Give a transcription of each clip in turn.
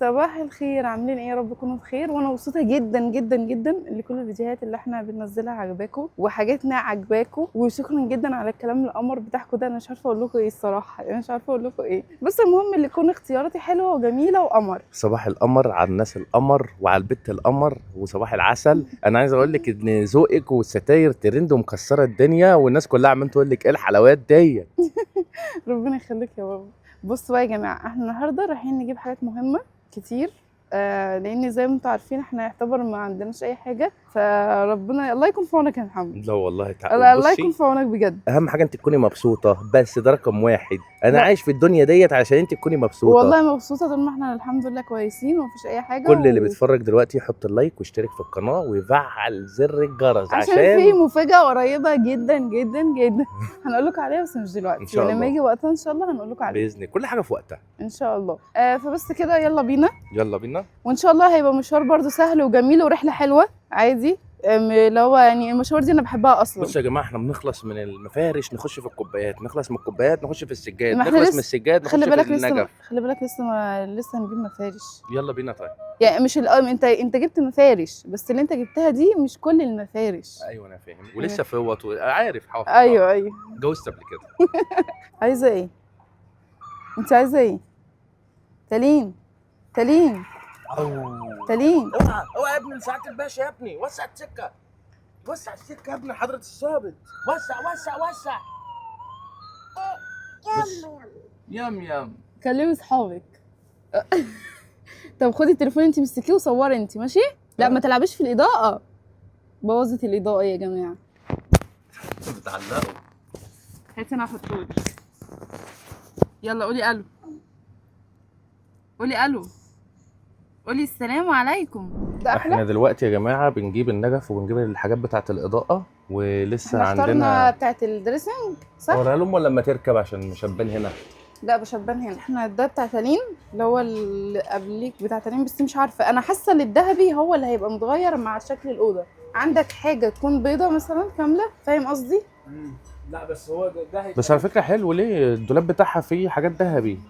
صباح الخير، عاملين ايه؟ يا رب تكونوا بخير. وانا مبسوطه جدا جدا جدا ان كل الفيديوهات اللي احنا بننزلها عجباكم وحاجاتنا عجباكم، وشكرا جدا على الكلام القمر بتاعكم ده. انا مش عارفه اقول لكم ايه الصراحه، يعني مش عارفه اقول لكم ايه، بس المهم اللي يكون اختياراتي حلوه وجميله وقمر. صباح القمر على الناس القمر وعلى البت القمر وصباح العسل. انا عايز اقول لك ان ذوقك والستاير ترند ومكسره الدنيا، والناس كلها عماله تقول لك ايه الحلويات ديت. ربنا يخليك يا بابا. بصوا بقى يا جماعه، احنا النهارده رايحين نجيب حاجات مهمه كتير، لان زي ما انتم عارفين احنا يعتبر ما عندناش اي حاجه، فربنا الله يكون في عونك يا محمد. لا والله الله يكون في عونك بجد. اهم حاجه انت تكوني مبسوطه، بس ده رقم واحد. انا لا. عايش في الدنيا ديت عشان انت تكوني مبسوطه. والله مبسوطه طول ما احنا الحمد لله كويسين ومفيش اي حاجه. كل اللي بيتفرج دلوقتي يحط اللايك ويشترك في القناه ويفعل زر الجرس عشان في مفاجاه قريبه جدا جدا جدا هنقول لكم عليها بس مش دلوقتي، إن شاء يعني الله. لما يجي وقتها ان شاء الله هنقول لكم عليها باذن كل حاجه في وقتها ان شاء الله. فبس كده يلا بينا، يلا بينا. وان شاء الله هيبقى مشوار برضو سهل وجميل ورحله حلوه عادي. اللي هو يعني المشاوير دي انا بحبها اصلا. بصوا يا جماعه، احنا بنخلص من المفارش نخش في الكوبايات، نخلص من الكوبايات نخش في السجاد، ما احنا نخلص لسه- من السجاد نخش خلي في بالك لسه النجف. خلي بالك لسه هنجيب مفارش. يلا بينا طيب. يعني مش انت جبت مفارش، بس اللي انت جبتها دي مش كل المفارش. ايوه انا فاهم، ولسه فوت عارف حافظ. ايوه ايوه. جوزت قبل كده. عايزه ايه؟ انت عايزه ايه؟ تالين تالين تالين. اوعى يا ابني ساعة الباشا يا ابني، وسع السكه، وسع السكه يا ابني حضرة الظابط، وسع. يم كلمي اصحابك. طب خدي التليفون انت مسكيه وصوري انت، ماشي؟ لا ما تلعبيش في الاضاءه، بوظت الاضاءه يا جماعه. بتعلقوا. هاتي انا هحطهولك. يلا قولي الو، قولي الو، قولي السلام عليكم. ده احنا احلى. دلوقتي يا جماعه بنجيب النجف وبنجيب الحاجات بتاعه الاضاءه، ولسه احنا اخترنا عندنا. بتاعت الدريسنج صح؟ اوريها لهم لما تركب عشان مشبان هنا. لا بشبان هنا. احنا ده بتاع تالين، اللي هو اللي قبليك بتاع تالين، بس مش عارفه، انا حاسه ان الذهبي هو اللي هيبقى متغير مع شكل الاوضه. عندك حاجه تكون بيضه مثلا كامله، فاهم قصدي؟ لا بس هو ده بس على فكره حلو، ليه الدولاب بتاعها فيه حاجات ذهبي.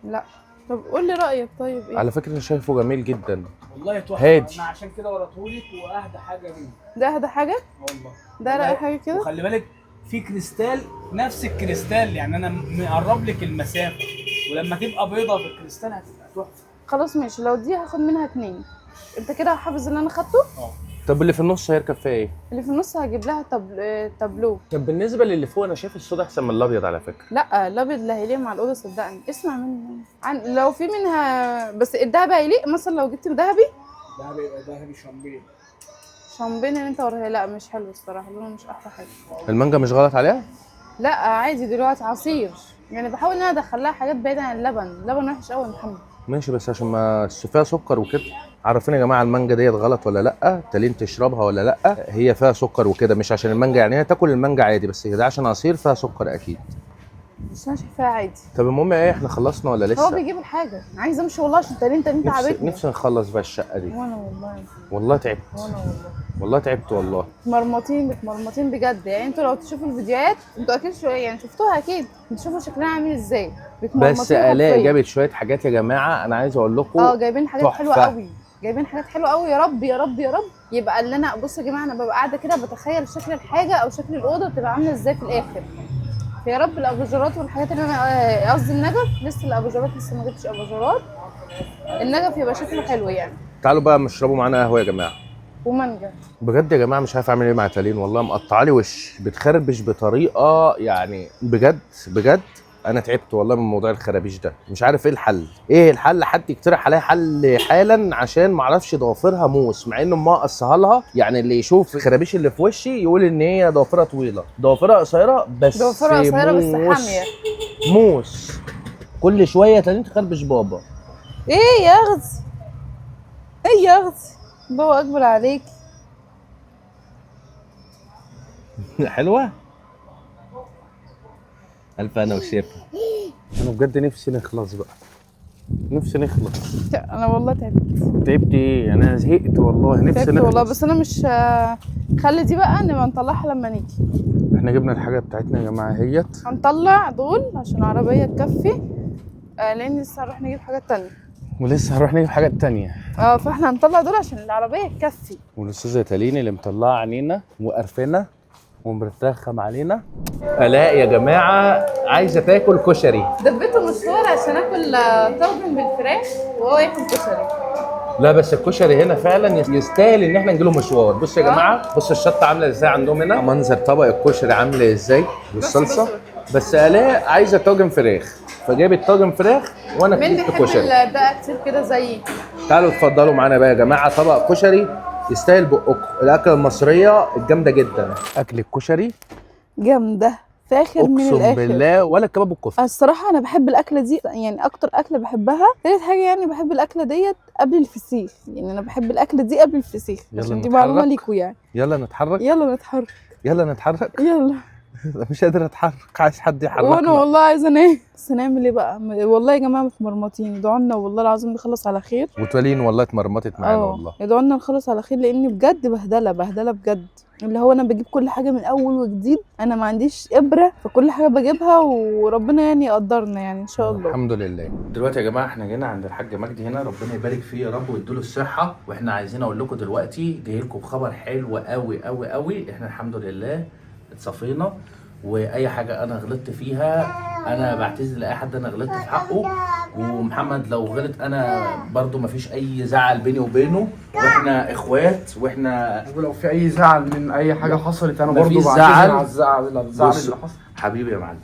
لا. طب قول لي رايك طيب ايه؟ على فكره انا شايفه جميل جدا. والله تحفه. هادي. انا عشان كده وريتهولك، واهدى حاجه ليه. ده حاجه، والله ده رأي حاجه كده. وخلي بالك في كريستال، نفس الكريستال، يعني انا مقرب لك المسافه، ولما تبقى بيضه بالكريستال هتبقى تحفه. خلاص ماشي، لو دي هاخد منها 2. انت كده حافظ اللي انا خدته. طب اللي في النص هيركب فيها ايه؟ اللي في النص هجيب لها تابلو. طب بالنسبه للي فوق انا شايف السود احسن من الابيض على فكره. لا الابيض اللي هيليق مع الاوضه صدقني، اسمع مني. لو في منها، بس الدهبي هيليق. مثلا لو جبت ذهبي، ده بيبقى ذهبي شامبين. شامبين اللي انت وريها لا مش حلو الصراحه، لونه مش احلى حاجه. المانجا مش غلط عليها؟ لا عادي دلوقتي عصير، يعني بحاول ان انا ادخل لها حاجات بعيده عن اللبن. اللبن وحش قوي يا محمد. ماشي، بس عشان ما فيها سكر وكده. عرفينا يا جماعه المانجا ديت غلط ولا لا؟ تالين تشربها ولا لا؟ هي فيها سكر وكده، مش عشان المانجا، يعني هي تاكل المانجا عادي، بس ده عشان عصير فيها سكر اكيد. بس انا شايفاها عادي. طب المهم ايه، احنا خلصنا ولا لسه؟ هو بيجيب الحاجه، عايزه امشي والله عشان تالين تعبتني. نفسي نخلص بقى الشقه دي. وانا والله. والله تعبت. وانا والله. والله تعبت والله. متمرمطين بجد. يعني انتوا لو تشوفوا الفيديوهات انتوا اكيد شويه، يعني شفتوها اكيد، تشوفوا شكلها عامل ازاي. بس الاء جابت شويه حاجات يا جماعه، انا عايز اقول لكم. جايبين حاجات حلوه قوي، جايبين حاجات حلوه قوي. يا رب يا رب يا رب يبقى اللي انا، بصوا يا جماعه، انا ببقى قاعده كده بتخيل شكل الحاجه او شكل الاوضه بتبقى عامله ازاي في الاخر. فيا رب الاباجورات والحاجات اللي انا قصدي النجف، لسه الاباجورات لسه ما جبتش اباجورات. النجف يبقى شكله حلو يعني. تعالوا بقى نشربوا معانا قهوه يا جماعه. ومانجا. بجد يا جماعه مش عارف اعمل ايه مع تالين، والله مقطعه لي وش، بتخربش بطريقه يعني بجد بجد. انا تعبت والله من موضوع الخرابيش ده، مش عارف ايه الحل. ايه الحل؟ حد يقترح عليا حل حالا، عشان ما اعرفش ضوافرها موس، مع انه ما قصها لها. يعني اللي يشوف الخرابيش اللي في وشي يقول ان هي ضوافرها طويله، ضوافرها قصيره بس ضوافرها قصيره بس حاميه. موس. كل شويه تالين تخربش بابا. ايه يا اغزي، ايه يا اغزي، بابا اكبر عليك. حلوه. الف انا وشيفها. انا بجد نفسي نخلص بقى، نفسي نخلص. انا والله تعبت. تعبت ايه؟ انا زهقت والله، نفسي تعبت نخلص والله. بس انا مش خلي دي بقى نبقى نطلعها لما نيجي. احنا جبنا الحاجه بتاعتنا يا جماعه اهيت. هنطلع دول عشان العربيه تكفي، لان لسه هنروح نجيب حاجات تانية. ولسه هنروح نجيب حاجات تانية. فاحنا هنطلع دول عشان العربيه تكفي. والاستاذه تالين اللي مطلعه عينينا وقرفنا ومرتخم علينا. الاء يا جماعه عايزه تاكل كشري. دبيته مشوار عشان اكل طاجن بالفراخ وهو ياكل كشري. لا بس الكشري هنا فعلا يستاهل ان احنا نجيله مشوار. بصوا يا جماعه، بصوا الشطه عامله ازاي عندهم هنا، منظر طبق الكشري عامل ازاي والصلصه. بس الاء عايزه طاجن فراخ فجابت طاجن فراخ وانا جبت كشري. مين بيحب ده كتير كده زيي؟ تعالوا اتفضلوا معانا بقى يا جماعه، طبق كشري يستاهل بقكم. الاكله المصريه الجامده جدا. اكل الكشري جامده فاخر من الاخر اقسم بالله، ولا الكباب والكفته. الصراحه انا بحب الاكله دي، يعني اكتر اكله بحبها. تالت حاجه يعني بحب الاكله ديت قبل الفسيخ، يعني انا بحب الاكله دي قبل الفسيخ عشان دي معلومه ليكوا يعني. يلا نتحرك، يلا نتحرك، يلا نتحرك، يلا. مش قادر اتحرك، عايز حد يحركنا. وانا والله عايزه انام، بس نعمل ايه بقى؟ والله يا جماعه متمرمطين، ادعوا لنا والله العظيم نخلص على خير. وتولين والله اتمرمطت معانا والله. ادعوا لنا نخلص على خير، لان بجد بهدله بهدله بجد. اللي هو انا بجيب كل حاجه من اول وجديد، انا ما عنديش ابره فكل حاجه بجيبها، وربنا يعني يقدرنا يعني ان شاء الله. الحمد لله. دلوقتي يا جماعه احنا جينا عند الحاج مجدي هنا، ربنا يبارك فيه يا رب ويديله الصحه. واحنا عايزين اقول لكم دلوقتي جاي لكم بخبر حلو قوي قوي قوي. احنا الحمد لله اتصفينا، واي حاجه انا غلطت فيها انا بعتذر لاي حد انا غلطت في حقه، ومحمد لو غلط انا برضو مفيش اي زعل بيني وبينه، واحنا اخوات. واحنا ولو في اي زعل من اي حاجه حصلت انا برضو مفيش بعتذر زعل. على الزعل اللي حصل. حبيبي يا معلم،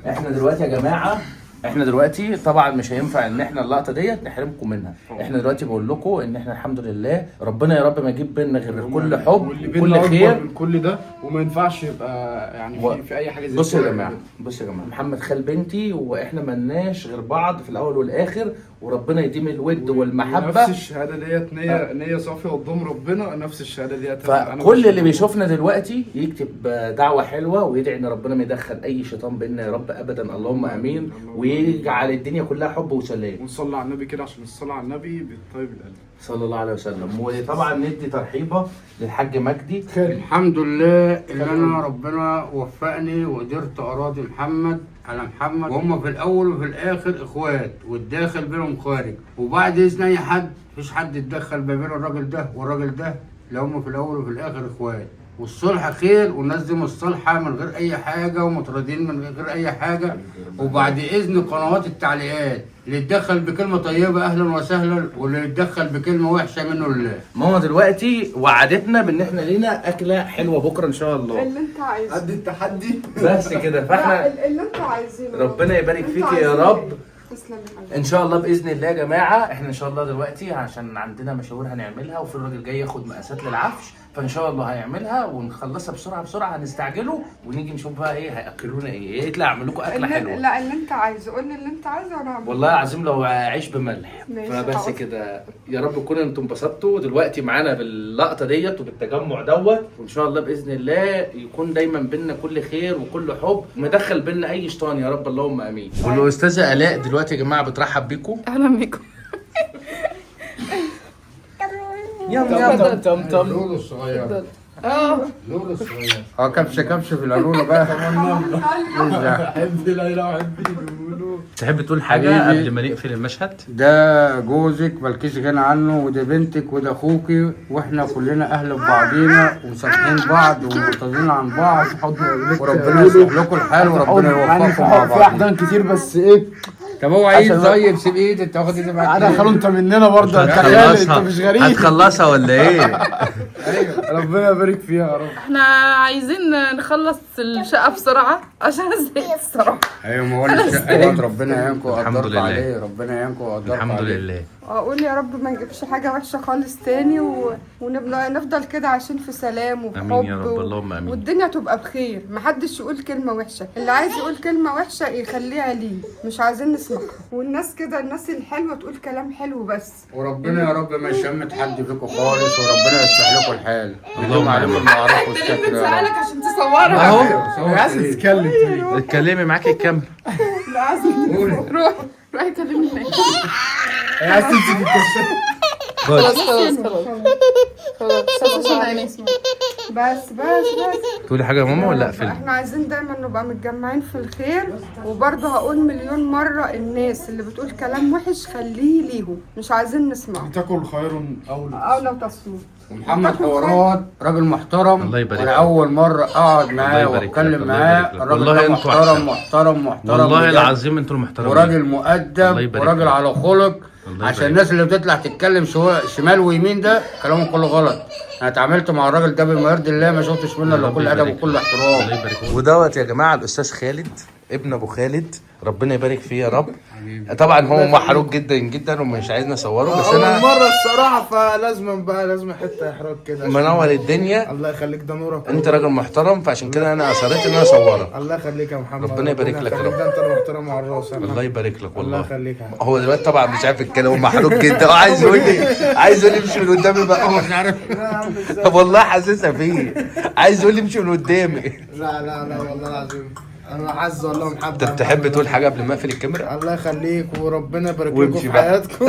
احنا دلوقتي يا جماعه، احنا دلوقتي طبعا مش هينفع ان احنا اللقطه ديت نحرمكم منها. احنا دلوقتي بقول لكم ان احنا الحمد لله ربنا يا رب ما يجيب بينا غير كل حب وكل خير من كل ده، وما ينفعش يبقى يعني في اي حاجه زي بصوا يا جماعه، بصوا يا جماعه، محمد خال بنتي واحنا مالناش غير بعض في الاول والاخر، وربنا يديم الود والمحبه. نفس الشهاده ديت نيه صافيه قدام ربنا، نفس الشهاده ديت. فكل اللي بيشوفنا دلوقتي يكتب دعوه حلوه ويدعي ان ربنا ما يدخل اي شيطان بيننا يا رب ابدا، اللهم امين، ويجعل الدنيا كلها حب وسلام. ونصلي على النبي كده عشان الصلاه على النبي بتطيب القلب صلى الله عليه وسلم. وطبعا ندي ترحيبه للحاج مجدي. الحمد لله اللي انا ربنا وفقني وقدرت اراضي محمد على محمد، وهم في الاول وفي الاخر اخوات، والداخل بينهم خارج، وبعد اذن اي حد مفيش حد يتدخل ما بين الراجل ده والراجل ده، اللي هم في الاول وفي الاخر اخوات، والصلح خير، والناس دي مصطلحه من غير اي حاجه ومتراضين من غير اي حاجه. وبعد اذن قنوات التعليقات اللي يتدخل بكلمه طيبه اهلا وسهلا، واللي يتدخل بكلمه وحشه منه لله. ماما دلوقتي وعدتنا بان احنا لينا اكله حلوه بكره ان شاء الله. اللي انت عايزه قد التحدي بس كده، فاحنا اللي انت عايزينه. ربنا يبارك فيك يا رب. ان شاء الله باذن الله يا جماعه. احنا ان شاء الله دلوقتي عشان عندنا مشاوير هنعملها، وفي الراجل جاي ياخد مقاسات للعفش، فان شاء الله هيعملها ونخلصها بسرعه بسرعه، هنستعجله ونيجي نشوف بقى ايه هياكلونا ايه، يطلع اعمل لكم اكله حلوه. لا اللي انت عايزه، قول لي اللي انت عايزه وانا هعمله. والله العظيم لو عيش بملح. ماشي، فبس خلاص. كده يا رب تكونوا انتم انبسطتوا دلوقتي معانا باللقطه ديت وبالتجمع دوت، وان شاء الله باذن الله يكون دايما بينا كل خير وكل حب، ومدخل بينا اي شيطان يا رب، اللهم امين. والاستاذه الاء دلوقتي يا جماعه بترحب بيكم. اهلا بيكم. يلا تم لولو الصغير، لولو الصغير كبشه في القلوله بقى. حب ليلى وحب بيقولوا. تحب تقول حاجه قبل ما نقفل المشهد؟ ده جوزك مالكيش غنى عنه، وده بنتك، وده اخوكي، واحنا كلنا اهل ببعضينا وسامحين بعض ومرتضين عن بعض، وربنا يصلح لكم الحال وربنا يوفقكم مع في بعض. احضان كتير بس ايه. طب هو عايز طيب سيب ايدي، انت واخد ايدي معاك. انا خلو انت مننا برضه، انت خالد، انت مش غريب. هتخلصها ولا ايه؟ ايوه ربنا يبارك فيها يا رب. احنا عايزين نخلص الشقه بسرعه عشان زهقت الصراحه. ايوه ما هو الشقه ربنا يعينكم الحمد ويقدركم لله. عليه، ربنا يعينكم ويقدركم عليه. الحمد لله. اقول يا رب ما نجيبش حاجه وحشه خالص تاني، ونفضل كده عايشين في سلام وفي امين يا حب رب، اللهم امين. والدنيا تبقى بخير. محدش يقول كلمه وحشه، اللي عايز يقول كلمه وحشه يخليها ليه، مش عايزين نسمعها. والناس كده الناس الحلوه تقول كلام حلو بس. وربنا يا رب ما يشمت حد فيكم خالص، وربنا يصلح لكم الحال، اللهم يدوم عليكم آمين. المعروف والستر يا رب. عشان تصورها. اهو عايز تتكلم طيب. اتكلمي معاكي الكاميرا. لا عايز روح كلمني هناك. عايز تمسك الكشاف. خلاص خلاص خلاص خلاص عشان عيني اسمع. بس تقولي حاجه يا ماما ولا اقفل؟ احنا عايزين دايما نبقى متجمعين في الخير، وبرضه هقول مليون مرة الناس اللي بتقول كلام وحش خليه ليهم، مش عايزين نسمعه. تاكل خير أولى. أولى تصميم. محمد حورات راجل محترم. الله يبارك وانا فيك. اول مره اقعد الله معاه يبارك فيك. واتكلم الله معاه. يبارك لك. الراجل والله ده انتوا محترم أحسن. محترم محترم والله بجد. العظيم انتوا المحترمين. وراجل الله مؤدب يبارك وراجل فيك. على خلق. الله عشان يبارك الناس اللي بتطلع تتكلم شمال ويمين ده كلامهم كله غلط. انا اتعاملت مع الراجل ده بما يرضي الله، ما شفتش منه الا كل ادب وكل احترام. الله يبارك فيك. ودوت يا جماعه الاستاذ خالد ابن ابو خالد، ربنا يبارك فيه يا رب. طبعا هو محروق جدا جدا ومش عايزنا نصوره، بس اول انا مره الصراحه، فلازم بقى لازم حته احراج كده. منور الدنيا. الله يخليك، ده نورك. انت راجل محترم، فعشان كده انا اصريت ان انا اصورك. الله يخليك يا محمد. ربنا يبارك لك يا رب. ده انت المحترم على الراس. الله يبارك لك والله. الله يخليك يا هو دلوقتي طبعا مش عارف الكلام، هو محروق جدا وعايز يقول لي امشي من قدامي بقى، هو مش عارف. والله حاسسها فيه، عايز يقول لي امشي من قدامي. لا لا لا والله العظيم انا عز والله محمد. انت بتحب تقول حاجه قبل ما اقفل الكاميرا؟ الله يخليك وربنا يبارك لكم وامشي في بقى. حياتكم.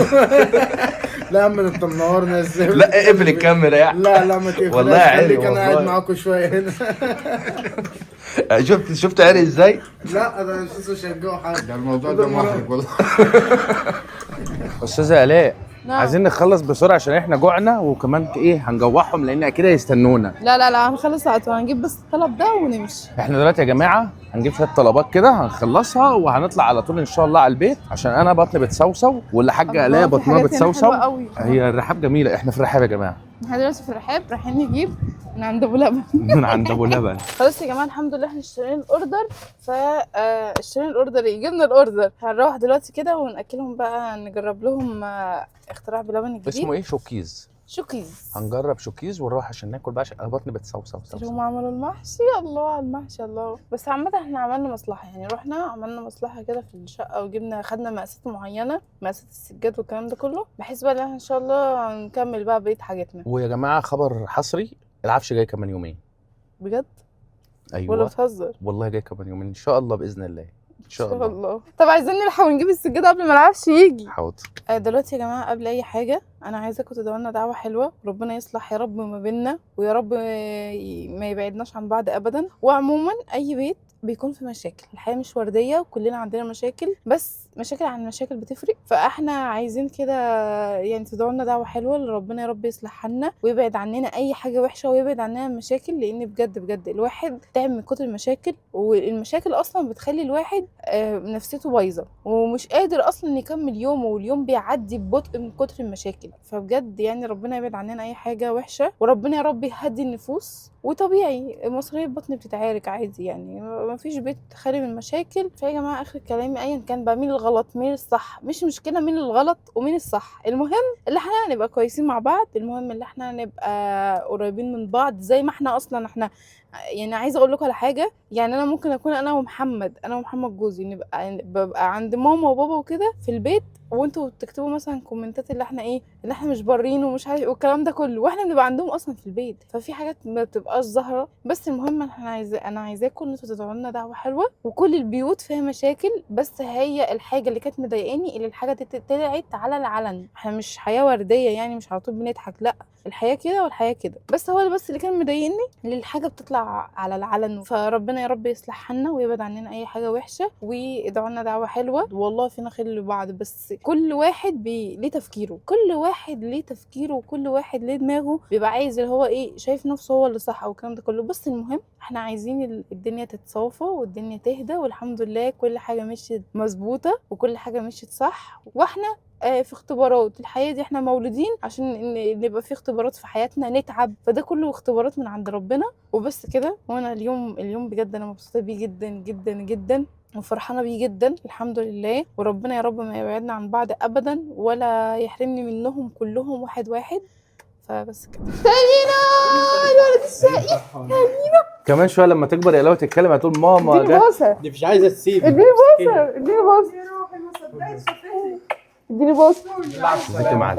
لا يا عم انت منورنا ازاي. لا اقفل الكاميرا يعني. لا لا ما تقفلهاش. والله عادي خليك انا قاعد والله. معاكم شويه هنا. شفت عرق ازاي؟ لا ده مش هشجعه حاجه. ده الموضوع ده محرج والله. استاذه الاء، نعم. عايزين نخلص بسرعه عشان احنا جوعنا، وكمان ايه هنجوعهم لان اكيد هيستنونا. لا لا لا هنخلص على طول، هنجيب بس الطلب ده ونمشي. احنا دلوقتي يا جماعه هنجيب شويه طلبات كده هنخلصها وهنطلع على طول ان شاء الله على البيت، عشان انا بطني بتسوسو واللي حاجه الاقي الله، في بطنها حاجات هنا بتسوسو. حلوة قوي. هي الرحاب جميله، احنا في الرحاب يا جماعه. احنا دلوقتي في الرحاب رايحين نجيب من عند ابو لبن. من عند ابو لبن. خلاص يا جماعه الحمد لله احنا اشترينا الاوردر، اشترينا الاوردر ايه، جبنا الاوردر. هنروح دلوقتي كده وناكلهم بقى، نجرب لهم اختراع بلبن الجديد. اسمه ايه؟ شوكيز. شوكيز. هنجرب شوكيز ونروح عشان ناكل بقى، عشان انا بطني بتسوسو. هم عملوا المحشي، الله على المحشي الله. بس عامة احنا عملنا مصلحة، يعني رحنا عملنا مصلحة كده في الشقة وجبنا خدنا مقاسات معينة، مقاسات السجاد والكلام ده كله، بحيث بقى ان احنا ان شاء الله نكمل بقى بقية حاجاتنا. ويا جماعه خبر حصري، العفش جاي كمان يومين. بجد؟ ايوه ولا بتهزر؟ والله جاي كمان يومين ان شاء الله باذن الله. ان شاء الله. طب عايزين نلحق ونجيب السجادة قبل ما العفش يجي. حاضر. دلوقتي يا جماعة قبل أي حاجة أنا عايزاكم تدعوا لنا دعوة حلوة، ربنا يصلح يا رب ما بيننا، ويا رب ما يبعدناش عن بعض أبدا. وعموما أي بيت بيكون في مشاكل، الحياة مش وردية وكلنا عندنا مشاكل، بس مشاكل عن مشاكل بتفرق. فاحنا عايزين كده يعني تدعوا لنا دعوة حلوة، ربنا يا رب يصلح حالنا ويبعد عننا أي حاجة وحشة ويبعد عننا المشاكل، لأن بجد بجد الواحد تعب من كتر المشاكل، والمشاكل أصلا بتخلي الواحد نفسيته بايظة ومش قادر أصلا يكمل يومه، واليوم بيعدي ببطء من كتر المشاكل. فبجد يعني ربنا يبعد عننا أي حاجة وحشة، وربنا يا رب يهدي النفوس. وطبيعي مصرية البطن بتتعارك عادي، يعني مفيش بيت خالي من المشاكل. فيا جماعة آخر كلامي أيا كان بقى مين الغلط مين الصح، مش مشكلة مين الغلط ومين الصح، المهم اللي احنا نبقى كويسين مع بعض، المهم اللي احنا نبقى قريبين من بعض زي ما احنا أصلا احنا. يعني عايزه اقول لكم على حاجه، يعني انا ممكن اكون انا ومحمد جوزي ببقى عند ماما وبابا وكده في البيت، وانتوا تكتبوا مثلا كومنتات اللي احنا ايه اللي احنا مش بارين ومش عارف والكلام ده كله، واحنا بنبقى عندهم اصلا في البيت، ففي حاجات ما بتبقاش ظاهره. بس المهم انا عايزاكم انتوا تدعوا لنا دعوه حلوه، وكل البيوت فيها مشاكل، بس هي الحاجه اللي كانت مضايقاني اللي الحاجه طلعت على العلن. احنا مش حياه ورديه يعني مش على طول بنضحك، لا الحياه كده والحياه كده، بس هو بس اللي كان مضايقني اللي الحاجه بتطلع على العلن. فربنا يا رب يصلح حالنا ويبعد عننا اي حاجه وحشه، وادعوا لنا دعوه حلوه. والله فينا خير لبعض، بس كل واحد ليه تفكيره، كل واحد ليه تفكيره، وكل واحد ليه دماغه، بيبقى عايز اللي هو ايه شايف نفسه هو اللي صح او الكلام ده كله. بس المهم احنا عايزين الدنيا تتصافى والدنيا تهدى، والحمد لله كل حاجه مشيت مظبوطه وكل حاجه مشيت صح. واحنا في اختبارات الحياة دي، احنا مولودين عشان نبقى في اختبارات في حياتنا نتعب، فده كله اختبارات من عند ربنا وبس كده. وانا اليوم بجد انا مبسوطة بيه جدا جدا جدا وفرحانة بيه جدا الحمد لله، وربنا يا رب ما يبعدنا عن بعض ابدا ولا يحرمني منهم كلهم واحد واحد. فبس كده. تانينا الولد الشقي كمان شويه لما تكبر يا لو تتكلم هتقول ماما اديني بوسة، دي مش عايزه تسيب. اديني بوسة، اديني بوسة، اديني بوسة.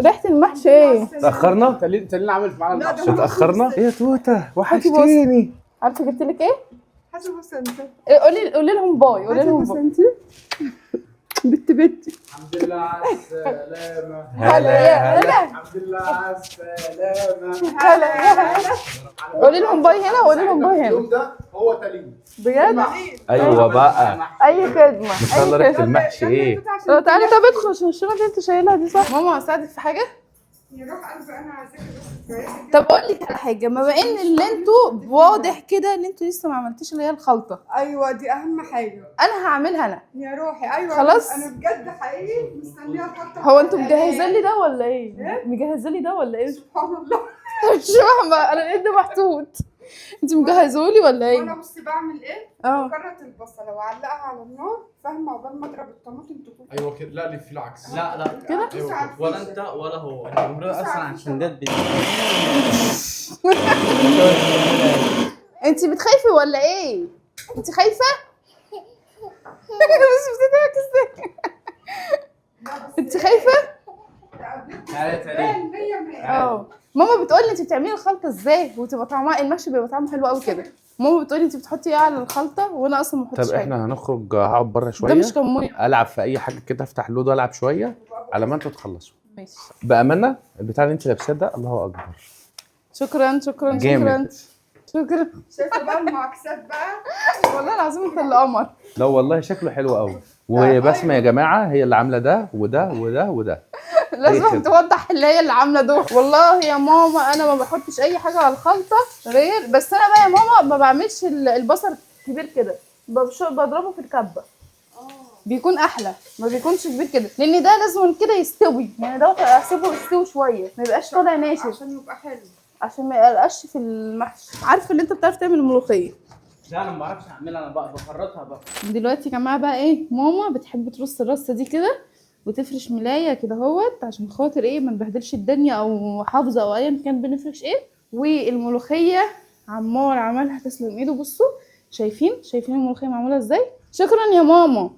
ريحة المحشي ايه؟ تاخرنا؟ تلين عملت معانا مش اتاخرنا؟ ايه يا توته وحشتيني. عارفة جبت لك ايه؟ حسب بس انت قولي لهم باي، قولي لهم باي. بت الحمد لله على السلامة. هلا يا هلا الحمد لله على السلامة. هلا يا هلا. قولي لهم باي هنا وقولي لهم باي هنا اليوم ده هو تلين. بجد. ايوه بقى، اي خدمه ان شاء الله ريحه المحشي ايه. تعالي طب ادخل عشان الشنطه اللي انت شايلها دي صح. ماما اساعدك في حاجه؟ يروح قلبي انا عايزاكي بس كويسه جدا. طب اقول لك على حاجه، ما ان اللي انتوا واضح كده ان انتوا لسه ما عملتيش اللي هي الخلطه، ايوه دي اهم حاجه انا هعملها انا. يا روحي. ايوه خلاص. انا بجد حقيقي مستنيه الخطه. هو انتوا مجهزين لي ده ولا ايه؟ مجهزين لي ده ولا ايه؟ سبحان الله. مش فاهمه انا الايد ده محطوط. انت مجهزولي ولا وانا ايه؟ بصي بعمل ايه؟ اه بكرت البصله واعلقها على النار، فاهمه؟ عقبال ما اضرب الطماطم تكون ايوه كده. لا ليه في العكس. لا كده؟ ولا انت ولا هو، انت عمرك اصلا عشان ده انت بتخافي ولا ايه؟ انت خايفه؟ بس بتضحك ازاي؟ انت خايفه؟ تعالي تعالي. اه ماما بتقولي انت بتعملي الخلطه ازاي وتبقى طعمها المحشي بيبقى طعمه حلو قوي كده. ماما بتقولي انت بتحطي ايه على الخلطه وانا اصلا ما طب بحطش حاجه. احنا هنخرج، هقعد بره شويه، ده مش كمون. العب في اي حاجه كده، افتح لودو العب شويه على ما انتوا تخلصوا. ماشي. بامانه البتاع اللي انت لابساه ده الله اكبر. شكرا شكرا جامد. شكرا. شايفه بقى المعاكسات بقى. والله العظيم انت اللي قمر. لا والله شكله حلو قوي. وبسمه يا جماعه هي اللي عامله ده وده وده وده. لازم توضح اللي هي اللي عامله دول. والله يا ماما انا ما بحطش اي حاجه على الخلطه غير، بس انا بقى يا ماما ما بعملش البصل كبير كده، بضربه في الكبه بيكون احلى، ما بيكونش كبير كده لان ده لازم كده يستوي، يعني دوت اسيبه يستوي شويه ما يبقاش طالع ناشف عشان يبقى حلو. عشان ما يقلقش في المحشي. عارفه اللي انت بتعرف تعمل الملوخيه؟ لا انا ما بعرفش اعملها، انا بقى بخرطها بقى. دلوقتي يا جماعه بقى ايه، ماما بتحب ترص الرصه دي كده وتفرش ملايه كده اهوت عشان خاطر ايه ما نبهدلش الدنيا او حافظه او ايا كان بنفرش ايه. والملوخيه عمار عملها تسلم ايده. بصوا شايفين الملوخيه معموله ازاي. شكرا يا ماما.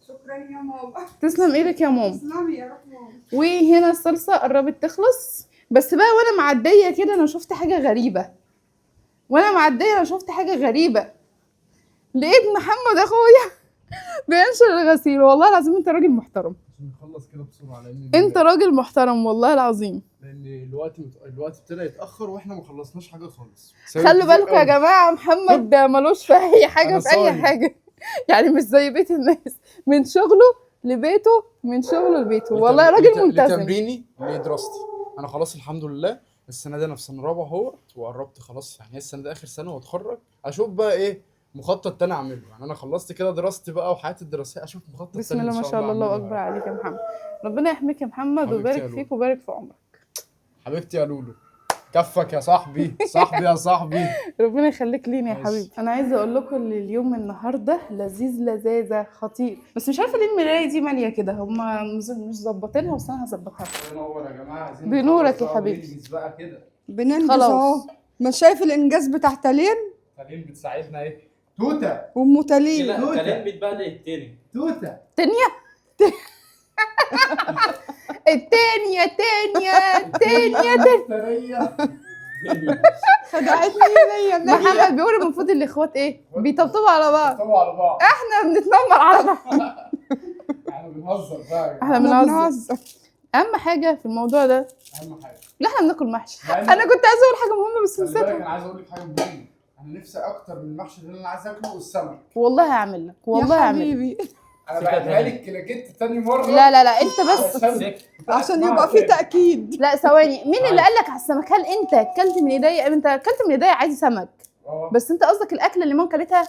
شكرا يا ماما. تسلم ايدك يا ماما. تسلمي يا روح ماما. وهنا الصلصه قربت تخلص، بس بقى وانا معديه كده انا شفت حاجه غريبه. لقيت محمد اخويا بينشر الغسيل. والله العظيم انت راجل محترم، نخلص كده بسرعه لان انت راجل محترم والله العظيم. لان الوقت ابتدى يتاخر واحنا ما خلصناش حاجه خالص. خلوا بالكم يا جماعه محمد ملوش في اي حاجه أنا في اي صايم. حاجه. يعني مش زي بيت الناس، من شغله لبيته من شغله لبيته. والله راجل ملتزم. لتمريني لدراستي. انا خلاص الحمد لله السنه دي انا في سنه رابعه اهو، وقربت خلاص، يعني السنه دي اخر سنه واتخرج. اشوف بقى ايه مخطط تاني اعمله. يعني انا خلصت كده دراستي بقى وحياتي الدراسيه، اشوف مخطط بسم تاني الله إن ما شاء الله، الله أعمله. اكبر عليك يا محمد. ربنا يحميك يا محمد حبيبتي ويبارك يا فيك ويبارك في عمرك. حبيبتي يا لولو، كفك يا صاحبي. يا صاحبي. ربنا يخليك لينا يا ماشي. حبيبي. انا عايزه اقول لكم ان اليوم النهارده لذيذ لذاذه خطير، بس مش عارفه ليه المرايه دي ماليه كده. هما مش ظبطينها بس انا هظبطها. بنور يا جماعه. عايزين بنورك نخلص يا بقى حبيبي. وننجز بقى كده. بننجز خلاص. اهو. مش شايف الانجاز بتاع تالين تالين بتساعدنا ايه؟ توته وام تالين؟ لا كلام بيتبهدل التاني. توته. التانية خدعتني هي. محمد بيقول المفروض الاخوات ايه بيطبطبوا على بعض، طبعا على بعض. احنا بنتنمر على بعض. احنا بنهزر بقى. احنا بنهزر. اهم حاجه في الموضوع ده اهم حاجه. لا احنا بناكل محشي. مع إن- انا كنت عايزه اقول حاجه مهمه بس خلي بالك نسيتها. انا عايز اقول لك حاجه مهمه. انا نفسي اكتر من المحشي اللي انا عايز اكله والسمك. والله هعمل لك، والله يا هعمل لك. حبيبي انا بعتها لك كلاكيت تاني مره. لا انت بس. عشان يبقى في تأكيد. لا ثواني، مين اللي قال لك على السمك؟ هل انت اكلت من ايديا؟ انت اكلت من ايديا عادي سمك، بس انت قصدك الاكله اللي ماما كلتها.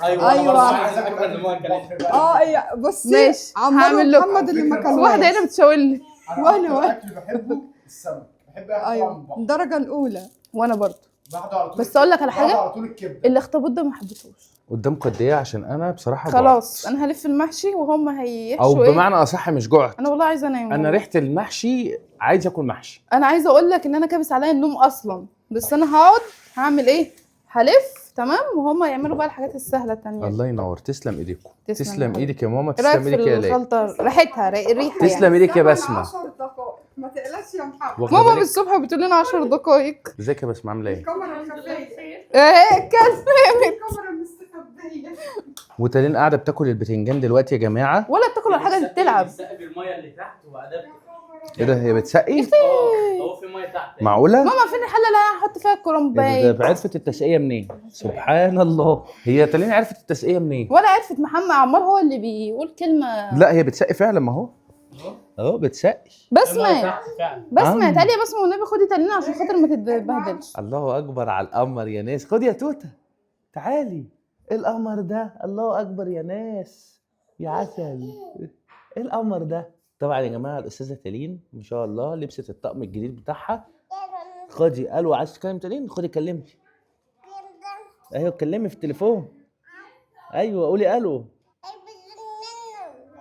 ايوه أيوة. برضه عايز اكل اللي ما كلتها. ايه بصي ماشي عمار هعمل لكم. محمد اللي ما كلوش. واحده هنا بتشاور لي وأنا. اكل بحبه السمك. بحب اكل ايوه من بحر. الدرجة الأولى. وانا برضه. بعده على طول. بس أقول لك على حاجة؟ بعده على طول الكبده. الاخطبوط ده ما حبيتهوش. قدامكم قد ايه؟ عشان انا بصراحه خلاص جوعت. انا هلف المحشي وهم او هيحشوا ايه. بمعنى اصح مش جوعت، انا والله عايزه انام. انا ريحه المحشي عايز اكل محشي. انا عايزه اقول لك ان انا كابس عليا النوم اصلا، بس انا هقعد هعمل ايه، هلف تمام وهم يعملوا بقى الحاجات السهله التانية. الله ينور. تسلم ايديكم. تسلم تسلم يا ايدك يا ماما. ايه رايك تسلم في ايدك يا ليلى. الخلطه؟ ريحتها الريحه تسلم يعني. ايدك يا بسمه. 10 دقائق ما تقلقش يا محمد. واخدة ماما بالك؟ من الصبح بتقول لنا 10 دقايق. ازيك يا بسمه عامله ايه؟ الكاميرا الخفية. ايه كلمت الكاميرا المستخبية. وتالين قاعده بتاكل البتنجان دلوقتي يا جماعه. ولا بتاكل ولا الحاجه دي بتلعب؟ بتسقي الميه اللي تحت وبعدها ايه ده هي بتسقي؟ هو في ميه تحت. معقوله؟ ماما فين الحله اللي انا هحط فيها الكرنبايه؟ ده عرفت التسقيه منين؟ سبحان الله، هي تالين عرفت التسقيه منين؟ ولا عرفت محمد عمار هو اللي بيقول كلمه. لا هي بتسقي فعلا، ما هو اهو بتسقي. بسمه تحت فعلا. بسمه تعالي يا بسمه والنبي خدي تانينا عشان خاطر ما تتبهدلش. الله اكبر على القمر يا ناس، خد يا توته تعالي. ايه القمر ده؟ الله اكبر يا ناس يا عسل. ايه القمر ده؟ طبعا يا جماعه الاستاذه تالين ما شاء الله لبست الطقم الجديد بتاعها. خدي قالوا عايز تكلم تالين؟ خدي كلمي. ايوه اتكلمي في التليفون. ايوه قولي الو.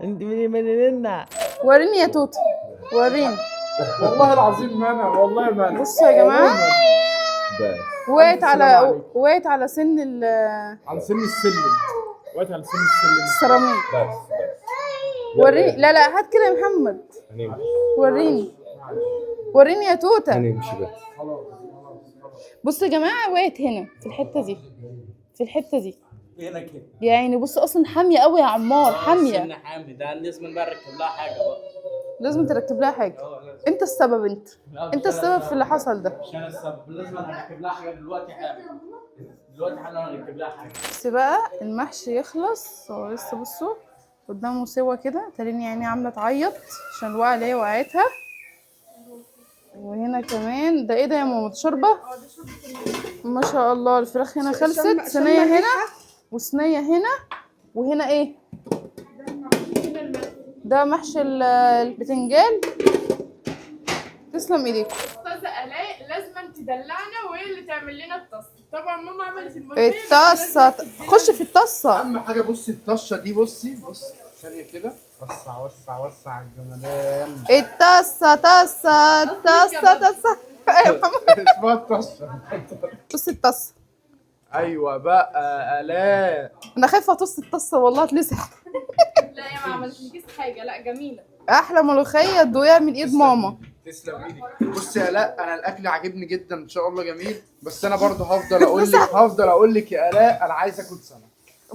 انت مننا. وريني يا توته وريني. والله العظيم ما انا، والله ما انا. بصوا يا جماعه وقعت على سن على سن السلم، وقعت على سن السلم السيراميك. وريني. لا هات كده يا محمد. وريني يا توته. هنمشي بقى. بصوا يا جماعه وقعت هنا في الحته دي هنا كده يعني. بص اصلا حاميه قوي يا عمار، حاميه. سن حامي ده لازم بقى نركب لها حاجه بقى. لازم تركب لها حاجه. انت السبب، انت السبب في اللي حصل ده. مش انا السبب، لازم نركب لها حاجه دلوقتي حالا. هنركب لها حاجه. بس بقى المحشي يخلص هو لسه. بصوا قدامه سوا كده. تريني يعني عامله تعيط عشان الوقعه اللي هي وقعتها. وهنا كمان ده ايه ده يا ماما؟ شوربه ما شاء الله. الفراخ هنا خلصت، صينيه هنا وصينيه هنا. وهنا ايه ده؟ محشي البتنجان. تسلم ايديك. استاذه الاء لازم تدلعنا وهي اللي تعمل لنا الطاسه. طبعا ماما عملت الملوخيه. الطاسه خش في الطاسه. اهم حاجه بصي الطشه دي، بصي ثانيه كده. وسع الجمدان. الطاسه طاسه يا محمد. اسمها الطشه. بصي الطاسه. ايوه بقى الاء. انا خايفه اطص الطاسه والله تلسع. لا يا ما عملتلكيش حاجه، لا جميله. احلى ملوخيه تدوقيها من ايد ماما. تسلم ايدك. بصي يا الاء انا الاكل عاجبني جدا ان شاء الله جميل، بس انا برضه هفضل اقول لك يا الاء انا عايز اكل سمك.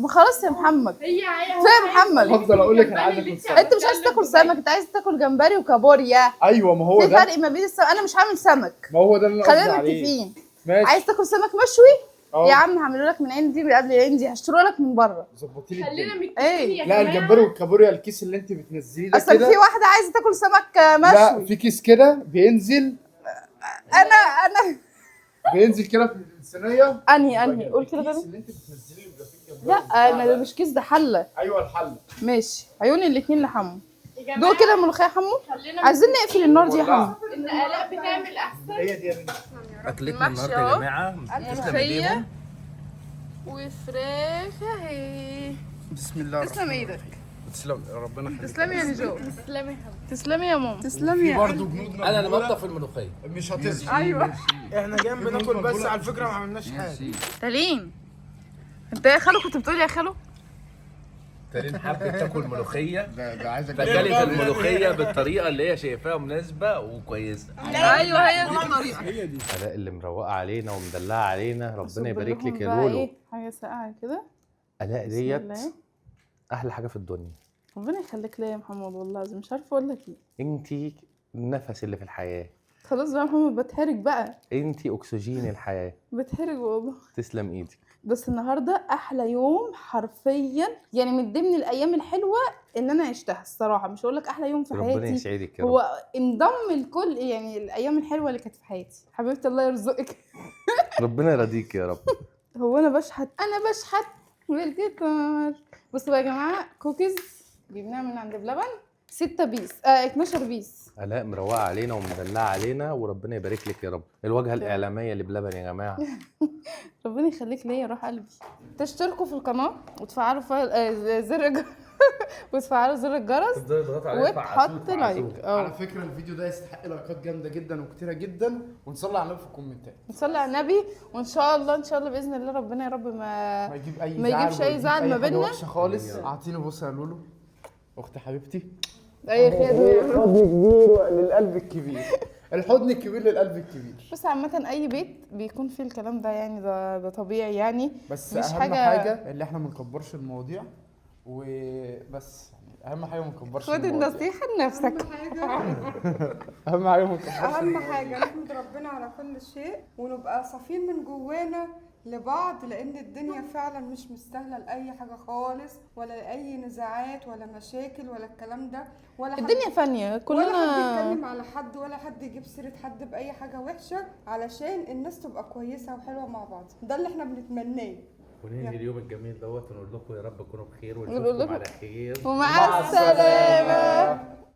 خلاص يا محمد. هي فين محمد؟ هفضل اقول لك انا عايز اكل سمك. انت مش عايز تاكل سمك، انت عايز تاكل جمبري وكابوريا. ايوه ما هو في ده. فرق ما بين السمك. انا مش هعمل سمك. ما هو ده اللي انا قصدي خلينا عليه. متفقين. ماشي. عايز تاكل سمك مشوي؟ أوه. يا عم هعمله لك من عندي قبل عندي، هشتريه لك من بره. ظبطي لي خلينا الدنيا. متفقين ايه؟ يا لا جماعه. الجمبري والكابوريا الكيس اللي انت بتنزليه ده اصل كده. في واحده عايزه تاكل سمك لا مشوي. في كيس كده بينزل انا كده في الصينيه. انهي قول كده الكيس تاني. اللي انت بتنزليه بيبقى فيه الجمبري. لا انا ده مش كيس، ده حله. ايوه الحله. ماشي عيوني الاتنين لحمو. يا جماعه دوق كده الملوخيه يا حمو. خلينا عايزين نقفل النار دي يا حمو. ان الاء بتعمل احسن. هي دي يا بنتي. اكلتنا المحشي النهارده يا أهو. جماعه تسلم ملوخيه ايديهم. وفراخ اهي. بسم الله. تسلم ايدك. تسلم ربنا يخليك. تسلمي يا نجوى. تسلمي يا حبيبتي. تسلمي يا ماما. تسلمي في يا برضه جنود انا اللي بنضف الملوخيه. مش هتظهر. ايوه. احنا جايين بناكل بس على فكره ما عملناش حاجه. تالين انت يا خالو كنت بتقولي يا خالو؟ تالين حبت تاكل ملوخيه ده عايزك فكلت الملوخيه بالطريقه اللي هي شايفاها مناسبه وكويسه. ايوه هي دي الطريقه. الاء اللي مروقه علينا ومدلعه علينا، ربنا يبارك لك يا بقى لولو. ايه حاجه ساقعه كده. الاء بسم ديت الله. احلى حاجه في الدنيا. ربنا يخليك ليا يا محمد، والله العظيم مش عارفه اقول لك ايه. انتي النفس اللي في الحياه، خلاص بقى يا محمد بتحرج بقى. انتي اكسجين الحياه. بتحرج والله. تسلم ايدك. بس النهارده احلى يوم حرفيا يعني، من ضمن الايام الحلوه ان انا عشتها الصراحه. مش هقول لك احلى يوم في ربنا حياتي، يسعدك يا رب. هو انضم الكل يعني الايام الحلوه اللي كانت في حياتي. حبيبتي الله يرزقك. ربنا يرضيك يا رب. هو انا بشحت بالجيتار. بصوا بقى يا جماعه كوكيز جبناها من عند بلبن 6 بيس 12 بيس. الاء مروقه علينا ومدلعه علينا، وربنا يبارك لك يا رب. الواجهه الاعلاميه لبلبن يا جماعه. ربنا يخليك ليا روح قلبي. تشتركوا في القناه وتفعلوا زر وتفعلوا زر الجرس وتحط لايك. على فكره الفيديو ده يستحق لايكات جامده جدا وكتيره جدا، ونصلي على النبي في الكومنتات. نصلي على النبي، وان شاء الله باذن الله ربنا يا رب ما يجيبش اي زعل ما بيننا خالص. اعطيني بوسه يا لولو اختي حبيبتي. اي خير. حضن كبير للقلب الكبير. الحضن الكبير للقلب الكبير. بس عامه اي بيت بيكون فيه الكلام ده يعني، ده طبيعي يعني. بس مش اهم حاجه اللي احنا ما نكبرش المواضيع وبس. يعني اهم حاجه ما نكبرش خد المواضيع. النصيحه لنفسك. اهم حاجه اهم حاجه ما نكبرش اهم المواضيع. حاجه نحمد ربنا على كل شيء ونبقى صافيين من جوانا لبعض، لان الدنيا فعلا مش مستاهله لاي حاجه خالص، ولا لاي نزاعات ولا مشاكل ولا الكلام ده، ولا حد الدنيا فانيه ولا حد كلنا. يتكلم على حد، ولا حد يجيب سيره حد باي حاجه وحشه، علشان الناس تبقى كويسه وحلوه مع بعض. ده اللي احنا بنتمناه. وننهي اليوم الجميل دوت ونقول لكم يا رب تكونوا بخير نقول ونشوفكم لكم على خير. ومع السلامه.